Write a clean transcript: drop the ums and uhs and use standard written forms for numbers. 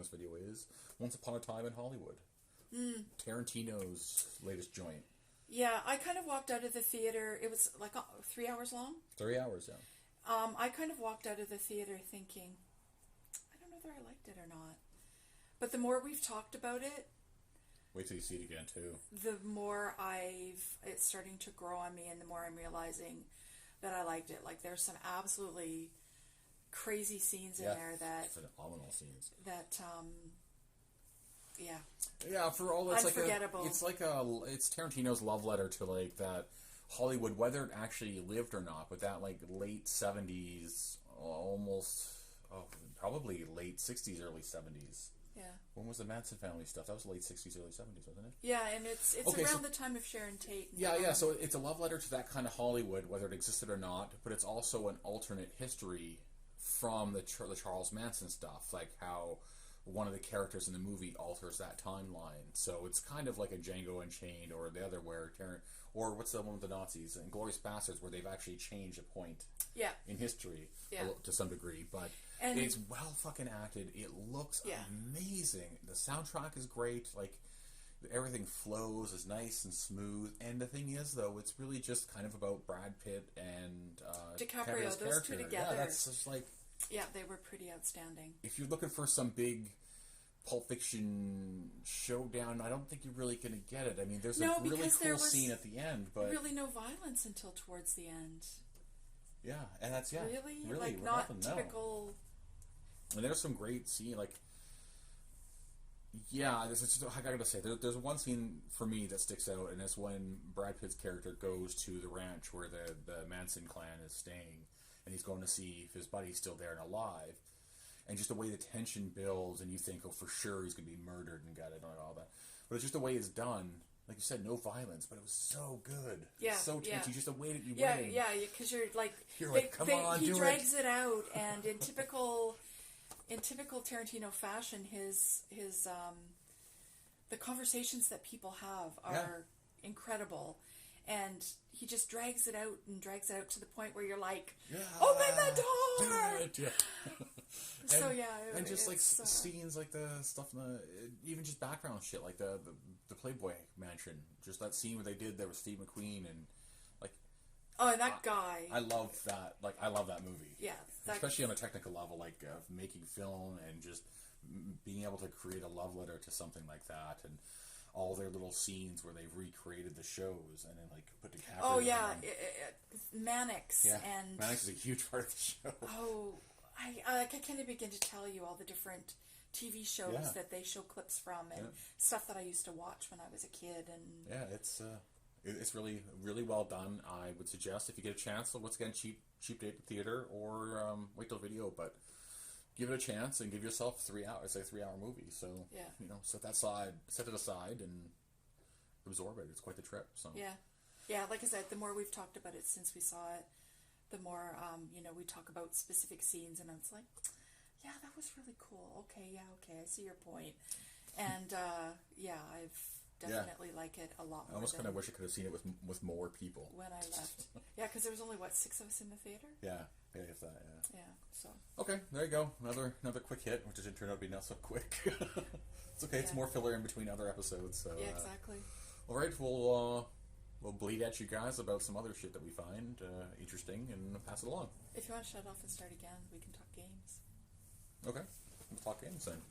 this video is Once Upon a Time in Hollywood. Tarantino's latest joint. Yeah, I kind of walked out of the theater. It was like 3 hours long. 3 hours, yeah. I kind of walked out of the theater thinking, I don't know whether I liked it or not. But the more we've talked about it, wait till you see it again too. The more it's starting to grow on me, and the more I'm realizing that I liked it. Like, there's some absolutely crazy scenes in there that phenomenal scenes. That yeah, for all it's unforgettable. It's Tarantino's love letter to like that Hollywood, whether it actually lived or not, but that like late 70s, probably late 60s, early 70s. Yeah. When was the Manson family stuff? That was late 60s, early 70s, wasn't it? Yeah, and it's around the time of Sharon Tate. Yeah. So it's a love letter to that kind of Hollywood, whether it existed or not, but it's also an alternate history from the Charles Manson stuff, like how one of the characters in the movie alters that timeline. So it's kind of like a Django Unchained, or the other or what's the one with the Nazis, Inglourious Basterds, where they've actually changed a point in history to some degree. But it's well fucking acted. It looks amazing. The soundtrack is great. Like, everything flows, is nice and smooth. And the thing is, though, it's really just kind of about Brad Pitt and DiCaprio, those two together. Yeah, that's just like... Yeah, they were pretty outstanding. If you're looking for some big Pulp Fiction showdown, I don't think you're really going to get it. I mean, there's a really cool scene at the end, but... really no violence until towards the end. Yeah, and that's, really like, not typical... And there's some great scene, like... Yeah, I gotta say, there's one scene for me that sticks out, and it's when Brad Pitt's character goes to the ranch where the Manson clan is staying, and he's going to see if his buddy's still there and alive. And just the way the tension builds, and you think, oh, for sure he's going to be murdered and gutted and all that. But it's just the way it's done. Like you said, no violence, but it was so good. Yeah, so tense. You just the way that you win. Yeah, because you're like, come on, he drags it out, and in typical Tarantino fashion, his the conversations that people have are incredible. And he just drags it out to the point where you're like, open the door! Do it, yeah. And just like scenes like the stuff in the, even just background shit, like the Playboy Mansion, just that scene where there was Steve McQueen and like... Oh, and that guy. I love that, I love that movie. Yeah. Especially on a technical level, like making film and just being able to create a love letter to something like that, and all their little scenes where they've recreated the shows and then like put DiCaprio. Oh yeah, Mannix. Yeah, and Mannix is a huge part of the show. Oh, I can't even begin to tell you all the different TV shows that they show clips from, and stuff that I used to watch when I was a kid. And it's really, really well done. I would suggest, if you get a chance, once again, cheap date to theater, or wait till video, but give it a chance and give yourself 3 hours. It's like a 3-hour movie, so set it aside and absorb it. It's quite the trip. So like I said, the more we've talked about it since we saw it, the more we talk about specific scenes, and it's like, yeah, that was really cool. Okay, I see your point, and I've definitely like it a lot more. I almost kind of wish I could have seen it with more people when I left. Yeah, because there was only 6 of us in the theater. Yeah, if that. Yeah. So. Okay, there you go. Another quick hit, which didn't turn out to be not so quick. It's okay. It's more filler in between other episodes. So. Yeah, exactly. All right, we'll bleed at you guys about some other shit that we find interesting and pass it along. If you want to shut off and start again, we can talk games. Okay, we'll talk games then.